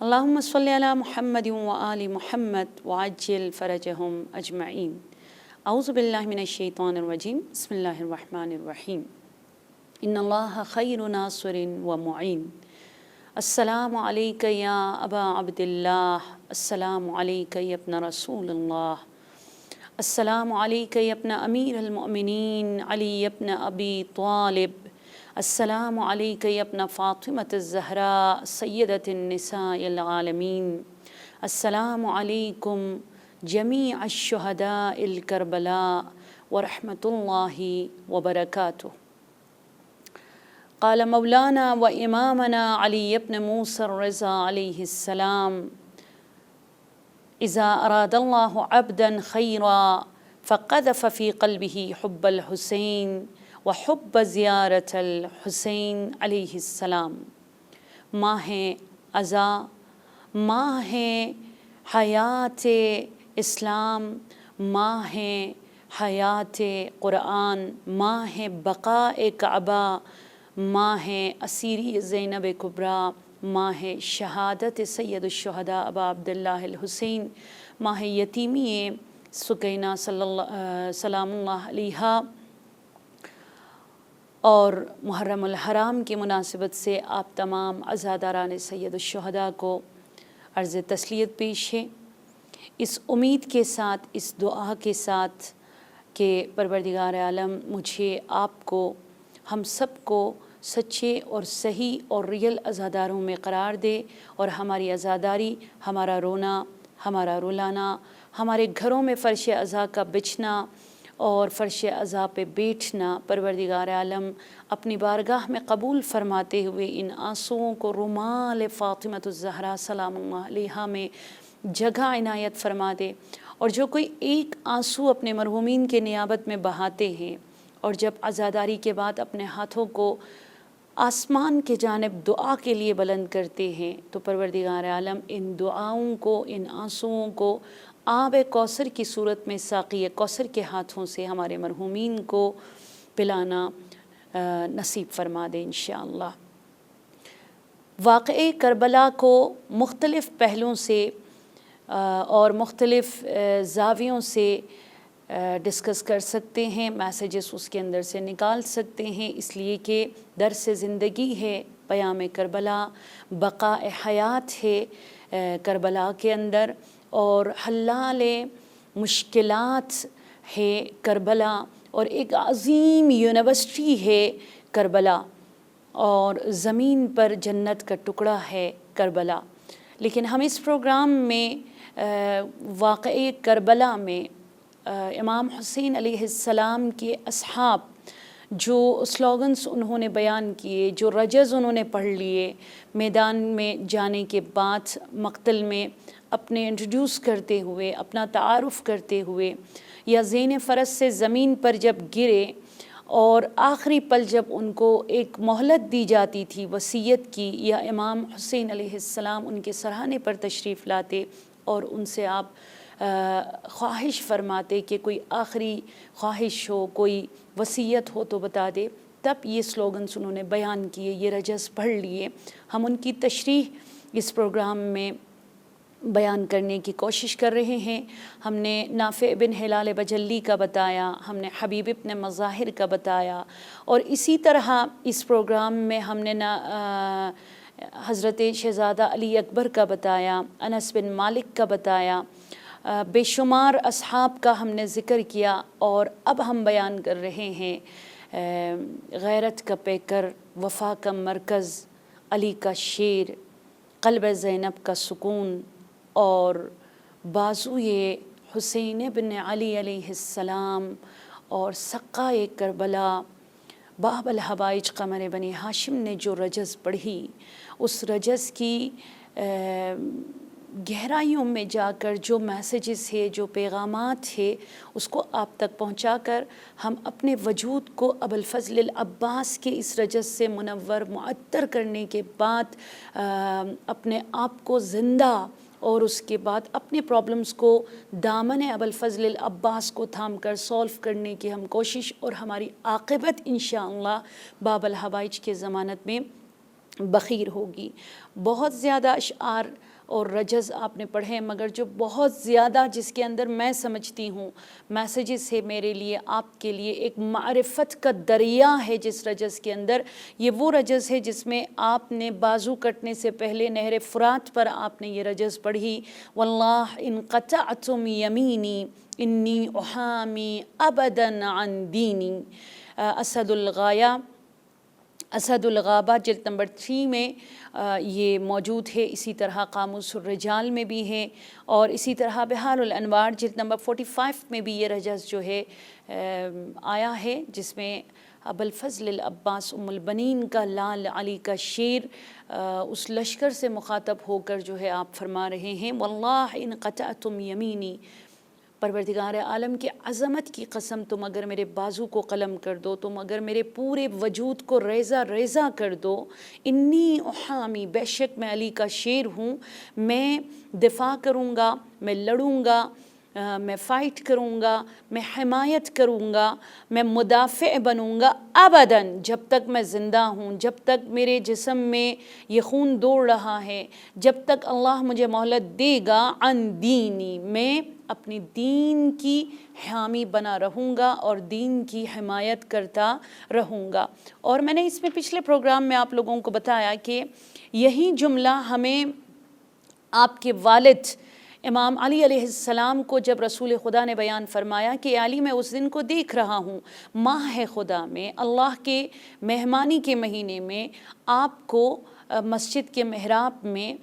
اللهم صل على محمد وآل محمد وعجل فرجهم أجمعين. أعوذ بالله من الشيطان الرجيم. بسم الله الرحمن الرحيم. إن الله خير ناصر ومعين. السلام عليك يا أبا عبد الله. السلام عليك يا ابن رسول الله. السلام عليك يا ابن أمير المؤمنين علي بن أبي طالب. السلام عليك يا ابن فاطمة الزهراء سيدة النساء العالمين. السلام عليكم جميع الشهداء الكربلاء ورحمة الله وبركاته. قال مولانا وإمامنا علي بن موسى الرضا عليه السلام: إذا أراد الله عبدا خيرا فقذف في قلبه حب الحسين وحب زیارت الحسین علیہ السلام. ماہ ازا، ماہ حیات اسلام، ماہ حیات قرآن، ماہ بقاء کعبہ، ماہ اسیری زینب کبریٰ، ماہ شہادت سید الشہداء ابا عبداللہ الحسین، ماہ یتیمی سکینہ سلام اللہ علیہا، اور محرم الحرام کی مناسبت سے آپ تمام عزاداران سید الشہداء کو عرض تسلیت پیش ہے، اس امید کے ساتھ، اس دعا کے ساتھ کہ پروردگار عالم مجھے، آپ کو، ہم سب کو سچے اور صحیح اور ریئل عزاداروں میں قرار دے، اور ہماری عزاداری، ہمارا رونا، ہمارا رلانا، ہمارے گھروں میں فرش عزا کا بچھنا اور فرش عزا پہ بیٹھنا پروردگار عالم اپنی بارگاہ میں قبول فرماتے ہوئے ان آنسوؤں کو رومال فاطمۃ الزہرا سلام اللہ علیہا میں جگہ عنایت فرما دے. اور جو کوئی ایک آنسو اپنے مرحومین کے نیابت میں بہاتے ہیں اور جب عزاداری کے بعد اپنے ہاتھوں کو آسمان کے جانب دعا کے لیے بلند کرتے ہیں، تو پروردگار عالم ان دعاؤں کو، ان آنسوؤں کو آب کوثر کی صورت میں ساقی کوثر کے ہاتھوں سے ہمارے مرحومین کو پلانا نصیب فرما دے انشاءاللہ. واقعہ کربلا کو مختلف پہلوؤں سے اور مختلف زاویوں سے ڈسکس کر سکتے ہیں، میسیجز اس کے اندر سے نکال سکتے ہیں، اس لیے کہ درس زندگی ہے پیام کربلا، بقاء حیات ہے کربلا کے اندر، اور حلال مشکلات ہے کربلا، اور ایک عظیم یونیورسٹی ہے کربلا، اور زمین پر جنت کا ٹکڑا ہے کربلا. لیکن ہم اس پروگرام میں واقعہ کربلا میں امام حسین علیہ السلام کے اصحاب جو سلوگنز انہوں نے بیان کیے، جو رجز انہوں نے پڑھ لیے میدان میں جانے کے بعد، مقتل میں اپنے انٹروڈیوس کرتے ہوئے، اپنا تعارف کرتے ہوئے، یا زین فرس سے زمین پر جب گرے اور آخری پل جب ان کو ایک مہلت دی جاتی تھی وصیت کی، یا امام حسین علیہ السلام ان کے سرہانے پر تشریف لاتے اور ان سے آپ خواہش فرماتے کہ کوئی آخری خواہش ہو، کوئی وصیت ہو تو بتا دے، تب یہ سلوگنز انہوں نے بیان کیے، یہ رجز پڑھ لیے. ہم ان کی تشریح اس پروگرام میں بیان کرنے کی کوشش کر رہے ہیں. ہم نے نافع بن ہلال بجلی کا بتایا، ہم نے حبیب ابن مظاہر کا بتایا، اور اسی طرح اس پروگرام میں ہم نے حضرت شہزادہ علی اکبر کا بتایا، انس بن مالک کا بتایا، بے شمار اصحاب کا ہم نے ذکر کیا. اور اب ہم بیان کر رہے ہیں غیرت کا پیکر، وفا کا مرکز، علی کا شیر، قلب زینب کا سکون، اور بازوئے حسین بن علی علیہ السلام، اور سقائے کربلا باب الحوائج قمر بنی ہاشم نے جو رجز پڑھی، اس رجز کی گہرائیوں میں جا کر جو میسیجز ہے، جو پیغامات ہے، اس کو آپ تک پہنچا کر ہم اپنے وجود کو ابوالفضل العباس کے اس رجز سے منور معطر کرنے کے بعد اپنے آپ کو زندہ، اور اس کے بعد اپنے پرابلمز کو دامن ابوالفضل العباس کو تھام کر سولو کرنے کی ہم کوشش، اور ہماری عاقبت انشاءاللہ باب الحوائج کے ضمانت میں بخیر ہوگی۔ بہت زیادہ اشعار اور رجز آپ نے پڑھے، مگر جو بہت زیادہ جس کے اندر میں سمجھتی ہوں میسیجز ہے میرے لیے، آپ کے لیے ایک معرفت کا دریا ہے جس رجز کے اندر۔ یہ وہ رجز ہے جس میں آپ نے بازو کٹنے سے پہلے نہر فرات پر آپ نے یہ رجز پڑھی، واللہ ان قطعتم یمینی انی احامی ابدا عن دینی۔ اسد الغابہ جلد نمبر 3 میں یہ موجود ہے، اسی طرح قاموس الرجال میں بھی ہے، اور اسی طرح بحار الانوار جلد نمبر 45 میں بھی یہ رجز جو ہے آیا ہے، جس میں ابوالفضل العباس ام البنین کا لال علی کا شعر اس لشکر سے مخاطب ہو کر جو ہے آپ فرما رہے ہیں، واللہ ان قطعتم یمینی، پروردگار عالم کی عظمت کی قسم، تم اگر میرے بازو کو قلم کر دو، تم اگر میرے پورے وجود کو ریزہ ریزہ کر دو، انی احامی، بے شک میں علی کا شیر ہوں، میں دفاع کروں گا، میں لڑوں گا، میں فائٹ کروں گا، میں حمایت کروں گا، میں مدافع بنوں گا، ابداً، جب تک میں زندہ ہوں، جب تک میرے جسم میں یہ خون دوڑ رہا ہے، جب تک اللہ مجھے مہلت دے گا، عن دینی، میں اپنی دین کی حامی بنا رہوں گا اور دین کی حمایت کرتا رہوں گا۔ اور میں نے اس میں پچھلے پروگرام میں آپ لوگوں کو بتایا کہ یہی جملہ ہمیں آپ کے والد امام علی علیہ السلام کو جب رسول خدا نے بیان فرمایا کہ علی میں اس دن کو دیکھ رہا ہوں، ماہ خدا میں، اللہ کے مہمانی کے مہینے میں، آپ کو مسجد کے محراب میں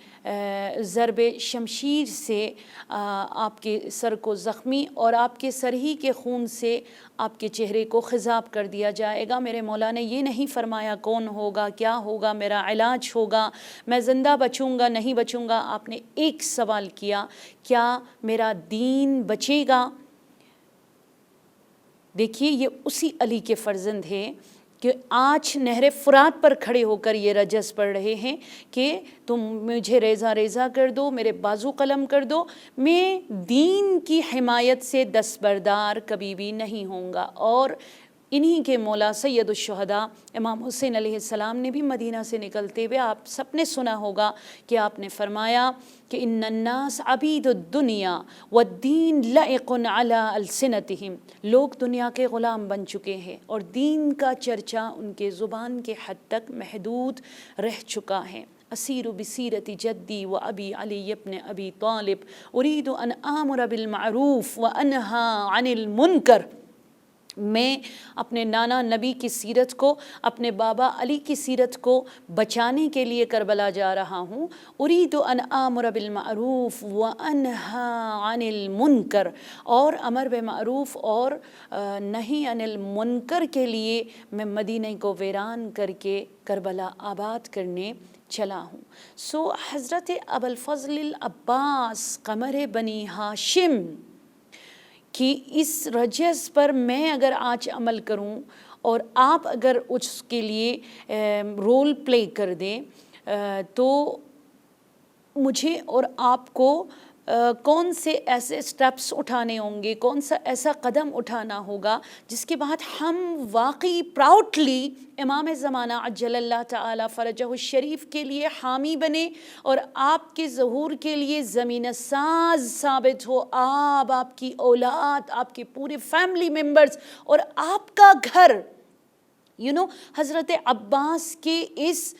ضرب شمشیر سے آپ کے سر کو زخمی اور آپ کے سر ہی کے خون سے آپ کے چہرے کو خضاب کر دیا جائے گا۔ میرے مولا نے یہ نہیں فرمایا کون ہوگا، کیا ہوگا، میرا علاج ہوگا، میں زندہ بچوں گا، نہیں بچوں گا۔ آپ نے ایک سوال کیا، کیا میرا دین بچے گا؟ دیکھیے یہ اسی علی کے فرزند ہیں کہ آج نہر فرات پر کھڑے ہو کر یہ رجز پڑھ رہے ہیں کہ تم مجھے ریزہ ریزہ کر دو، میرے بازو قلم کر دو، میں دین کی حمایت سے دستبردار کبھی بھی نہیں ہوں گا۔ اور انہی کے مولا سید الشہداء امام حسین علیہ السلام نے بھی مدینہ سے نکلتے ہوئے، آپ سب نے سنا ہوگا کہ آپ نے فرمایا کہ ان الناس عبید الدنیا والدین لائق علی السنتہم، لوگ دنیا کے غلام بن چکے ہیں اور دین کا چرچا ان کے زبان کے حد تک محدود رہ چکا ہے۔ اسیر بسیرت جدی و ابی علی ابن ابی طالب ارید ان آمر بالمعروف و انہا عن المنکر، میں اپنے نانا نبی کی سیرت کو، اپنے بابا علی کی سیرت کو بچانے کے لیے کربلا جا رہا ہوں۔ ارید ان آمر بالمعروف و انہا عن المنکر، اور امر بالمعروف اور نہی عن المنکر کے لیے میں مدینہ کو ویران کر کے کربلا آباد کرنے چلا ہوں۔ سو حضرت ابوالفضل العباس قمر بنی ہاشم کہ اس رجز پر میں اگر آج عمل کروں اور آپ اگر اس کے لیے رول پلے کر دیں تو مجھے اور آپ کو کون سے ایسے سٹیپس اٹھانے ہوں گے، کون سا ایسا قدم اٹھانا ہوگا جس کے بعد ہم واقعی پراؤڈلی امام زمانہ عجل اللہ تعالی فرجہ الشریف کے لیے حامی بنے اور آپ کے ظہور کے لیے زمین ساز ثابت ہو، آپ کی اولاد، آپ کے پورے فیملی ممبرز اور آپ کا گھر، حضرت عباس کے اس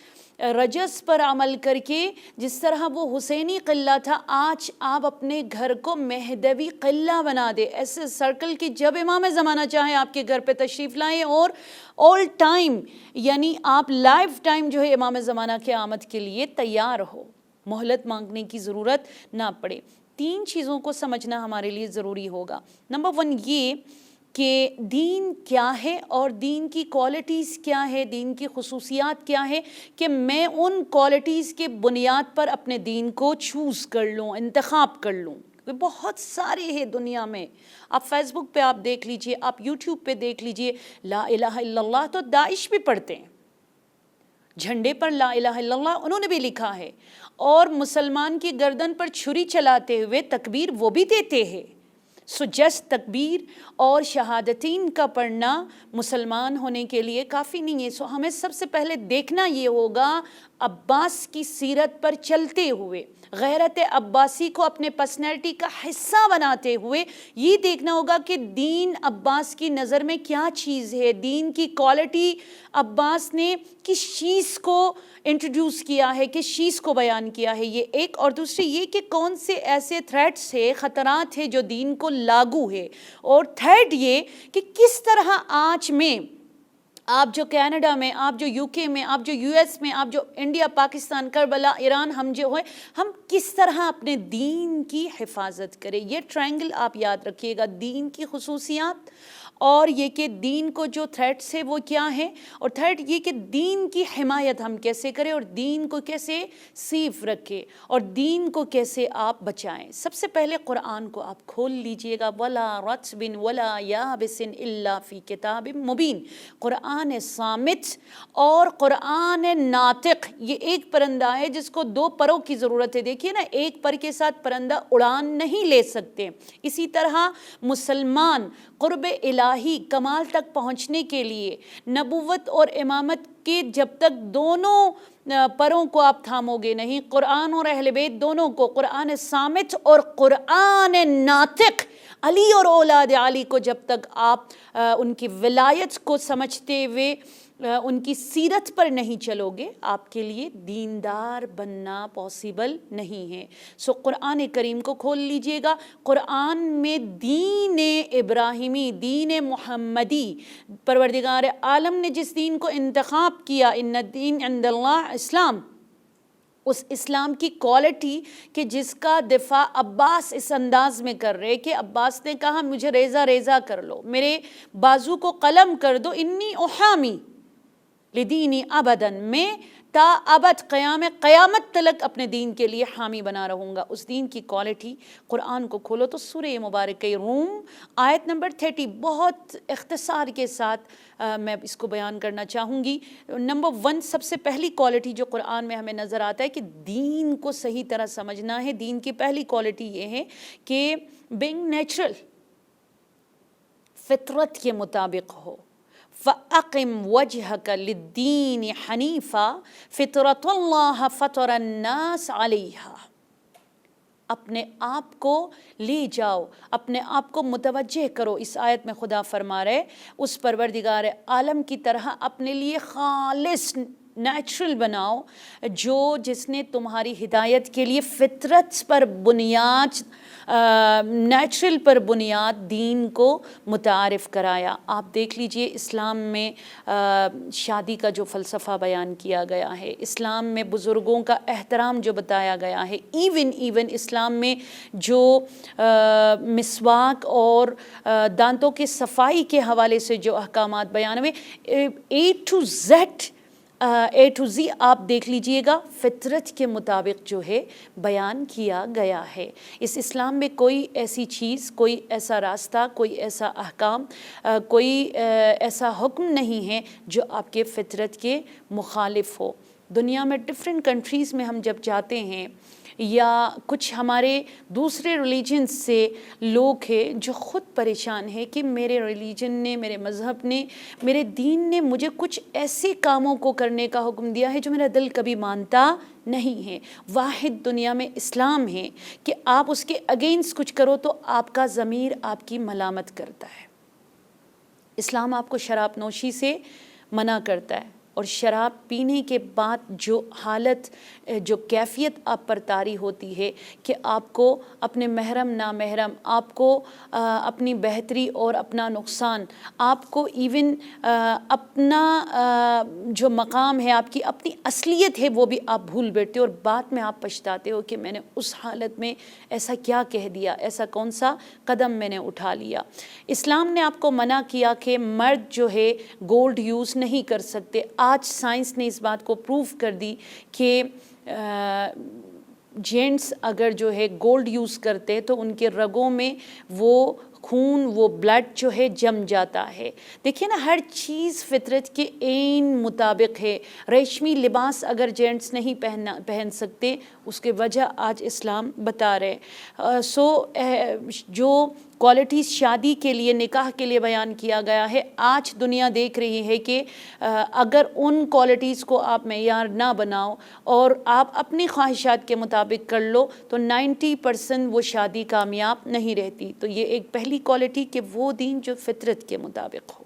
رجز پر عمل کر کے جس طرح وہ حسینی قلعہ تھا، آج آپ اپنے گھر کو مہدوی قلعہ بنا دے، ایسے سرکل کی جب امام زمانہ چاہیں آپ کے گھر پہ تشریف لائیں اور آل ٹائم، یعنی آپ لائف ٹائم جو ہے امام زمانہ کے آمد کے لیے تیار ہو، مہلت مانگنے کی ضرورت نہ پڑے۔ 3 چیزوں کو سمجھنا ہمارے لیے ضروری ہوگا۔ نمبر 1 یہ کہ دین کیا ہے اور دین کی کوالٹیز کیا ہے، دین کی خصوصیات کیا ہے، کہ میں ان کوالٹیز کے بنیاد پر اپنے دین کو چوز کر لوں، انتخاب کر لوں۔ بہت سارے ہیں دنیا میں، آپ فیس بک پہ آپ دیکھ لیجئے، آپ یوٹیوب پہ دیکھ لیجئے، لا الہ الا اللہ تو داعش بھی پڑھتے ہیں، جھنڈے پر لا الہ الا اللہ انہوں نے بھی لکھا ہے، اور مسلمان کی گردن پر چھری چلاتے ہوئے تکبیر وہ بھی دیتے ہیں۔ سو جسٹ تکبیر اور شہادتین کا پڑھنا مسلمان ہونے کے لیے کافی نہیں ہے۔ سو ہمیں سب سے پہلے دیکھنا یہ ہوگا عباس کی سیرت پر چلتے ہوئے، غیرت عباسی کو اپنے پرسنالٹی کا حصہ بناتے ہوئے یہ دیکھنا ہوگا کہ دین عباس کی نظر میں کیا چیز ہے، دین کی کوالٹی عباس نے کس چیز کو انٹروڈیوس کیا ہے، کس چیز کو بیان کیا ہے، یہ ایک۔ اور دوسری یہ کہ کون سے ایسے تھریٹس ہے، خطرات ہے جو دین کو لاگو ہے، اور تھرڈ یہ کہ کس طرح آج میں آپ جو کینیڈا میں، آپ جو یو کے میں، آپ جو یو ایس میں، آپ جو انڈیا، پاکستان، کربلا، ایران، ہم جو ہوئے، ہم کس طرح اپنے دین کی حفاظت کریں۔ یہ ٹرائنگل آپ یاد رکھیے گا، دین کی خصوصیات، اور یہ کہ دین کو جو تھریٹس ہے وہ کیا ہیں، اور تھرڈ یہ کہ دین کی حمایت ہم کیسے کریں، اور دین کو کیسے سیف رکھیں، اور دین کو کیسے آپ بچائیں۔ سب سے پہلے قرآن کو آپ کھول لیجئے گا، وَلَا رَطْبٍ وَلَا يَابِسٍ إِلَّا فِي كِتَابٍ مُبِينٍ۔ قرآن صامت اور قرآن ناطق، یہ ایک پرندہ ہے جس کو دو پروں کی ضرورت ہے۔ دیکھیے نا، ایک پر کے ساتھ پرندہ اڑان نہیں لے سکتے۔ اسی طرح مسلمان قرب الہی کمال تک پہنچنے کے لیے نبوت اور امامت کے جب تک دونوں پروں کو آپ تھامو گے نہیں، قرآن اور اہل بیت دونوں کو، قرآن صامت اور قرآن ناطق، علی اور اولاد علی کو جب تک آپ ان کی ولایت کو سمجھتے ہوئے ان کی سیرت پر نہیں چلو گے، آپ کے لیے دیندار بننا پاسیبل نہیں ہے۔ سو قرآن کریم کو کھول لیجئے گا، قرآن میں دین ابراہیمی، دین محمدی، پروردگار عالم نے جس دین کو انتخاب کیا، ان الدین عند اللہ اسلام، اس اسلام کی کوالٹی کہ جس کا دفاع عباس اس انداز میں کر رہے کہ عباس نے کہا مجھے ریزہ ریزہ کر لو، میرے بازو کو قلم کر دو، انی احامی لدینی ابداً، میں تا ابد قیامت تلک اپنے دین کے لیے حامی بنا رہوں گا۔ اس دین کی کوالٹی، قرآن کو کھولو تو سورہ مبارکہ روم آیت نمبر 30 بہت اختصار کے ساتھ میں اس کو بیان کرنا چاہوں گی۔ نمبر 1 سب سے پہلی کوالٹی جو قرآن میں ہمیں نظر آتا ہے کہ دین کو صحیح طرح سمجھنا ہے، دین کی پہلی کوالٹی یہ ہے کہ بینگ نیچرل، فطرت کے مطابق ہو۔ فَأَقِمْ وَجْهَكَ لِلدِّينِ حَنِيفًا فِطْرَةَ اللَّهِ فَطَرَ النَّاسَ عَلَيْهَا، اپنے آپ کو لے جاؤ، اپنے آپ کو متوجہ کرو۔ اس آیت میں خدا فرما رہے اس پروردگار عالم کی طرح اپنے لیے خالص نیچرل بناؤ، جس نے تمہاری ہدایت کے لیے فطرت پر بنیاد، نیچرل پر بنیاد دین کو متعارف کرایا۔ آپ دیکھ لیجئے اسلام میں شادی کا جو فلسفہ بیان کیا گیا ہے، اسلام میں بزرگوں کا احترام جو بتایا گیا ہے، ایون اسلام میں جو مسواک اور دانتوں کے صفائی کے حوالے سے جو احکامات بیان ہوئے، اے ٹو زی آپ دیکھ لیجئے گا، فطرت کے مطابق جو ہے بیان کیا گیا ہے۔ اس اسلام میں کوئی ایسی چیز، کوئی ایسا راستہ، کوئی ایسا احکام، کوئی ایسا حکم نہیں ہے جو آپ کے فطرت کے مخالف ہو۔ دنیا میں ڈفرینٹ کنٹریز میں ہم جب جاتے ہیں، یا کچھ ہمارے دوسرے ریلیجن سے لوگ ہیں جو خود پریشان ہیں کہ میرے ریلیجن نے، میرے مذہب نے، میرے دین نے مجھے کچھ ایسے کاموں کو کرنے کا حکم دیا ہے جو میرا دل کبھی مانتا نہیں ہے۔ واحد دنیا میں اسلام ہے کہ آپ اس کے اگینسٹ کچھ کرو تو آپ کا ضمیر آپ کی ملامت کرتا ہے۔ اسلام آپ کو شراب نوشی سے منع کرتا ہے، اور شراب پینے کے بعد جو حالت جو کیفیت آپ پر طاری ہوتی ہے کہ آپ کو اپنے محرم نامحرم، آپ کو اپنی بہتری اور اپنا نقصان، آپ کو ایون اپنا جو مقام ہے، آپ کی اپنی اصلیت ہے وہ بھی آپ بھول بیٹھتے ہو، اور بعد میں آپ پچھتاتے ہو کہ میں نے اس حالت میں ایسا کیا کہہ دیا، ایسا کون سا قدم میں نے اٹھا لیا۔ اسلام نے آپ کو منع کیا کہ مرد جو ہے گولڈ یوز نہیں کر سکتے۔ آج سائنس نے اس بات کو پروف کر دی کہ جینٹس اگر جو ہے گولڈ یوز کرتے تو ان کے رگوں میں وہ خون، وہ بلڈ جو ہے جم جاتا ہے۔ دیکھیے نا، ہر چیز فطرت کے عین مطابق ہے۔ ریشمی لباس اگر جینٹس نہیں پہن سکتے، اس کے وجہ آج اسلام بتا رہے۔ جو کوالٹیز شادی کے لیے، نکاح کے لیے بیان کیا گیا ہے، آج دنیا دیکھ رہی ہے کہ اگر ان کوالٹیز کو آپ معیار نہ بناؤ اور آپ اپنی خواہشات کے مطابق کر لو تو 90% وہ شادی کامیاب نہیں رہتی۔ تو یہ ایک پہلی کوالٹی کہ وہ دین جو فطرت کے مطابق ہو،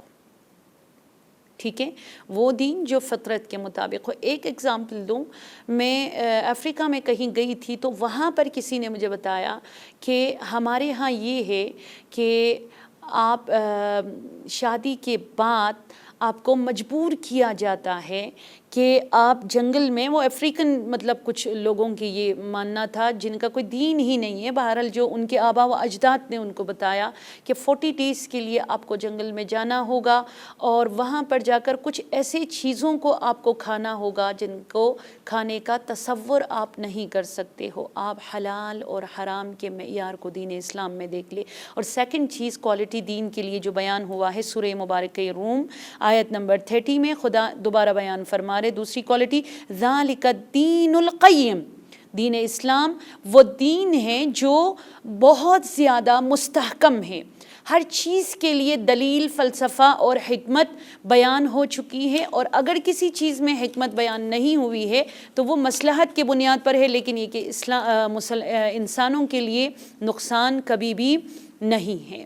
ٹھیک ہے، وہ دین جو فطرت کے مطابق ہو۔ ایک ایگزامپل دوں، میں افریقہ میں کہیں گئی تھی تو وہاں پر کسی نے مجھے بتایا کہ ہمارے ہاں یہ ہے کہ آپ شادی کے بعد آپ کو مجبور کیا جاتا ہے کہ آپ جنگل میں، وہ افریقن مطلب کچھ لوگوں کی یہ ماننا تھا جن کا کوئی دین ہی نہیں ہے، بہرحال جو ان کے آبا و اجداد نے ان کو بتایا کہ 40 days کے لیے آپ کو جنگل میں جانا ہوگا اور وہاں پر جا کر کچھ ایسی چیزوں کو آپ کو کھانا ہوگا جن کو کھانے کا تصور آپ نہیں کر سکتے ہو۔ آپ حلال اور حرام کے معیار کو دین اسلام میں دیکھ لے۔ اور سیکنڈ چیز کوالٹی دین کے لیے جو بیان ہوا ہے سورہ مبارکہ روم آیت نمبر 30 میں، خدا دوبارہ بیان فرما رہے دوسری کوالٹی، ذالک الدین القیم، دین اسلام وہ دین ہے جو بہت زیادہ مستحکم ہے۔ ہر چیز کے لیے دلیل، فلسفہ اور حکمت بیان ہو چکی ہے، اور اگر کسی چیز میں حکمت بیان نہیں ہوئی ہے تو وہ مصلحت کے بنیاد پر ہے، لیکن یہ کہ انسانوں کے لیے نقصان کبھی بھی نہیں ہے۔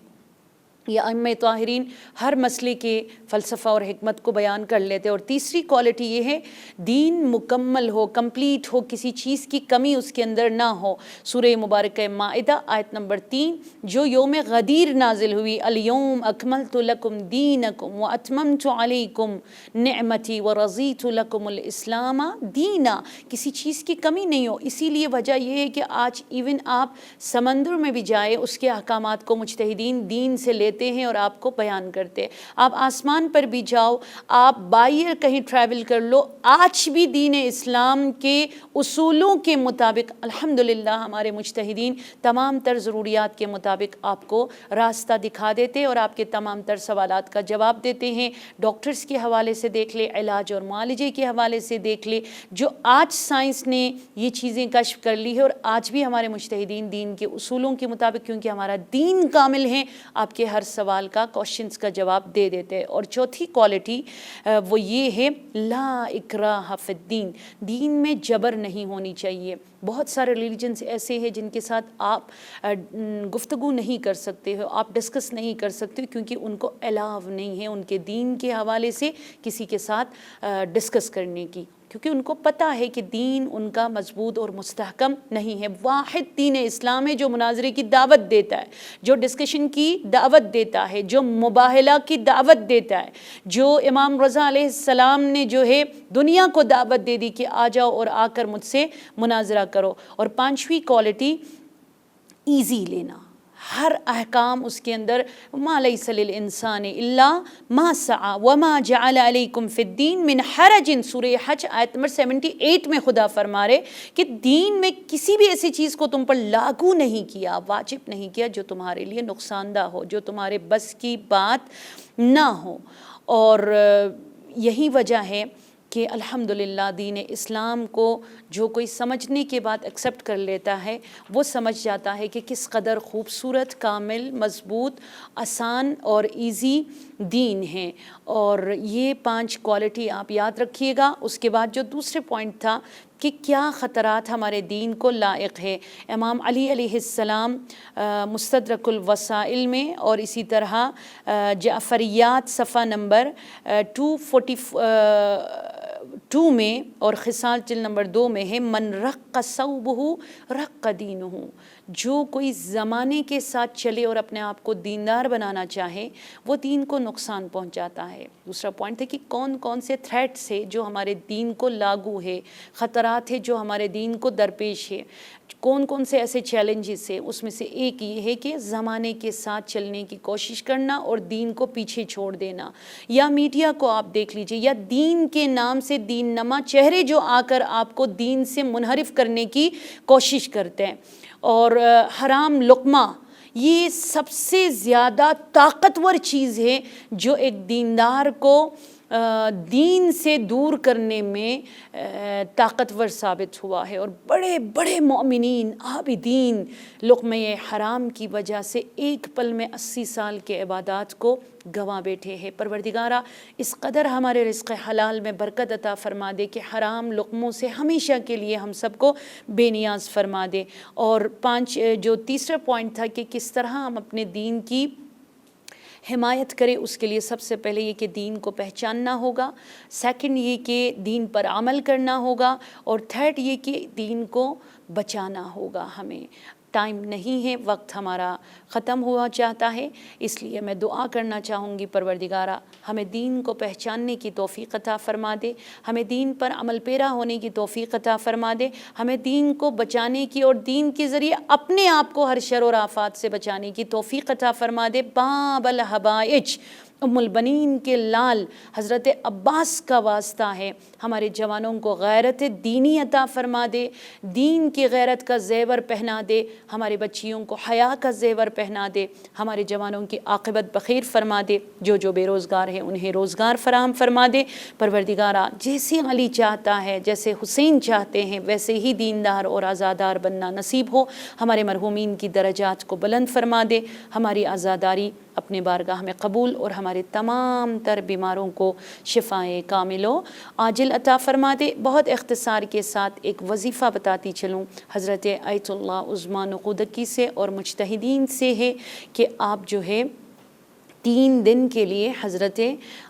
یہ ائمہ طاہرین ہر مسئلے کے فلسفہ اور حکمت کو بیان کر لیتے۔ اور تیسری کوالٹی یہ ہے دین مکمل ہو، کمپلیٹ ہو، کسی چیز کی کمی اس کے اندر نہ ہو۔ سورہ مبارکہ مائدہ آیت نمبر 3 جو یوم غدیر نازل ہوئی، الیوم اکملت لکم دینکم واتممت علیکم نعمتی ورضیت لکم الاسلام دینا، کسی چیز کی کمی نہیں ہو۔ اسی لیے وجہ یہ ہے کہ آج ایون آپ سمندر میں بھی جائے اس کے احکامات کو مجتہدین دین سے لیتے ہیں اور آپ کو بیان کرتے ہیں۔ آپ آسمان پر بھی جاؤ، آپ باہر کہیں ٹریول کر لو، آج بھی دین اسلام کے اصولوں کے مطابق الحمدللہ ہمارے مجتہدین تمام تر ضروریات کے مطابق آپ کو راستہ دکھا دیتے اور آپ کے تمام تر سوالات کا جواب دیتے ہیں۔ ڈاکٹرز کے حوالے سے دیکھ لے، علاج اور معالجے کے حوالے سے دیکھ لے، جو آج سائنس نے یہ چیزیں کشف کر لی ہے، اور آج بھی ہمارے مجتہدین دین کے اصولوں کے مطابق، کیونکہ ہمارا دین کامل ہے، آپ کے ہر سوال کا، کوشچنز کا جواب دے دیتے ہیں۔ اور چوتھی کوالٹی وہ یہ ہے لا اکراہ فی الدین، دین میں جبر نہیں ہونی چاہیے۔ بہت سارے ریلیجنز ایسے ہیں جن کے ساتھ آپ گفتگو نہیں کر سکتے ہو، آپ ڈسکس نہیں کر سکتے کیونکہ ان کو الاؤ نہیں ہے ان کے دین کے حوالے سے کسی کے ساتھ ڈسکس کرنے کی، کیونکہ ان کو پتہ ہے کہ دین ان کا مضبوط اور مستحکم نہیں ہے۔ واحد دین اسلام ہے جو مناظرے کی دعوت دیتا ہے، جو ڈسکشن کی دعوت دیتا ہے، جو مباہلہ کی دعوت دیتا ہے، جو امام رضا علیہ السلام نے جو ہے دنیا کو دعوت دے دی کہ آ جاؤ اور آ کر مجھ سے مناظرہ کرو۔ اور پانچویں کوالٹی ایزی لینا، ہر احکام اس کے اندر ما لیس للانسان الا ما سعى وما جعل علیکم فی الدین من حرج، سورہ حج آیت نمبر 78 میں خدا فرما رہے کہ دین میں کسی بھی ایسی چیز کو تم پر لاگو نہیں کیا، واجب نہیں کیا جو تمہارے لیے نقصان دہ ہو، جو تمہارے بس کی بات نہ ہو۔ اور یہی وجہ ہے کہ الحمدللہ دین اسلام کو جو کوئی سمجھنے کے بعد ایکسیپٹ کر لیتا ہے وہ سمجھ جاتا ہے کہ کس قدر خوبصورت، کامل، مضبوط، آسان اور ایزی دین ہیں، اور یہ 5 کوالٹی آپ یاد رکھیے گا۔ اس کے بعد جو دوسرے پوائنٹ تھا کہ کیا خطرات ہمارے دین کو لائق ہے، امام علی علیہ السلام مستدرک الوسائل میں اور اسی طرح جعفریات صفحہ نمبر 242 میں اور خصال جلد نمبر 2 میں ہے، من رق ثوبہ رق دینہ، جو کوئی زمانے کے ساتھ چلے اور اپنے آپ کو دیندار بنانا چاہے وہ دین کو نقصان پہنچاتا ہے۔ دوسرا پوائنٹ ہے کہ کون کون سے تھریٹس ہے جو ہمارے دین کو لاگو ہے، خطرات ہے جو ہمارے دین کو درپیش ہے، کون کون سے ایسے چیلنجز ہیں۔ اس میں سے ایک یہ ہے کہ زمانے کے ساتھ چلنے کی کوشش کرنا اور دین کو پیچھے چھوڑ دینا، یا میڈیا کو آپ دیکھ لیجئے، یا دین کے نام سے دین نما چہرے جو آ کر آپ کو دین سے منحرف کرنے کی کوشش کرتے ہیں، اور حرام لقمہ یہ سب سے زیادہ طاقتور چیز ہے جو ایک دیندار کو دین سے دور کرنے میں طاقتور ثابت ہوا ہے، اور بڑے بڑے مومنین عابدین لقمہ حرام کی وجہ سے ایک پل میں 80 سال کے عبادات کو گنوا بیٹھے ہیں۔ پروردگارہ اس قدر ہمارے رزق حلال میں برکت عطا فرما دے کہ حرام لقموں سے ہمیشہ کے لیے ہم سب کو بے نیاز فرما دے۔ اور جو تیسرا پوائنٹ تھا کہ کس طرح ہم اپنے دین کی حمایت کرے، اس کے لیے سب سے پہلے یہ کہ دین کو پہچاننا ہوگا، سیکنڈ یہ کہ دین پر عمل کرنا ہوگا، اور تھرڈ یہ کہ دین کو بچانا ہوگا۔ ہمیں ٹائم نہیں ہے، وقت ہمارا ختم ہوا چاہتا ہے، اس لیے میں دعا کرنا چاہوں گی پروردگارہ ہمیں دین کو پہچاننے کی توفیق عطا فرما دے، ہمیں دین پر عمل پیرا ہونے کی توفیق عطا فرما دے، ہمیں دین کو بچانے کی اور دین کے ذریعے اپنے آپ کو ہر شر اور آفات سے بچانے کی توفیق عطا فرما دے۔ باب الحبائج ام البنین کے لال حضرت عباس کا واسطہ ہے، ہمارے جوانوں کو غیرت دینی عطا فرما دے، دین کی غیرت کا زیور پہنا دے، ہمارے بچیوں کو حیا کا زیور پہنا دے، ہمارے جوانوں کی عاقبت بخیر فرما دے، جو بے روزگار ہیں انہیں روزگار فراہم فرما دے۔ پروردگارہ جیسے علی چاہتا ہے، جیسے حسین چاہتے ہیں، ویسے ہی دیندار اور آزادار بننا نصیب ہو، ہمارے مرحومین کی درجات کو بلند فرما دے، ہماری آزاداری اپنے بارگاہ میں قبول اور ہمارے تمام تر بیماروں کو شفائے کامل و عاجل عطا فرما دے۔ بہت اختصار کے ساتھ ایک وظیفہ بتاتی چلوں، حضرت آیت اللہ عظمیٰ نقودکی سے اور مجتہدین سے ہے کہ آپ جو ہے 3 دن کے لیے حضرت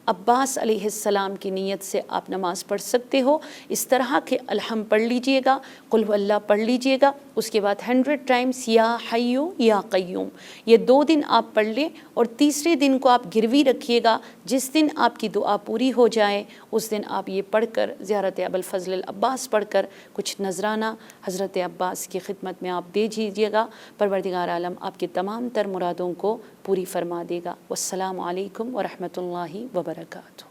عباس علیہ السلام کی نیت سے آپ نماز پڑھ سکتے ہو۔ اس طرح کے الحم پڑھ لیجئے گا، قل هو اللہ پڑھ لیجئے گا، اس کے بعد 100 ٹائمز یا حیو یا قیوم، یہ 2 دن آپ پڑھ لیں، اور تیسرے دن کو آپ گروی رکھیے گا۔ جس دن آپ کی دعا پوری ہو جائے اس دن آپ یہ پڑھ کر زیارت ابوالفضل العباس پڑھ کر کچھ نذرانہ حضرت عباس کی خدمت میں آپ دے دیجیے گا۔ پروردگار عالم آپ کے تمام تر مرادوں کو پوری فرما دے گا۔ والسلام علیکم ورحمۃ اللہ وبرکاتہ۔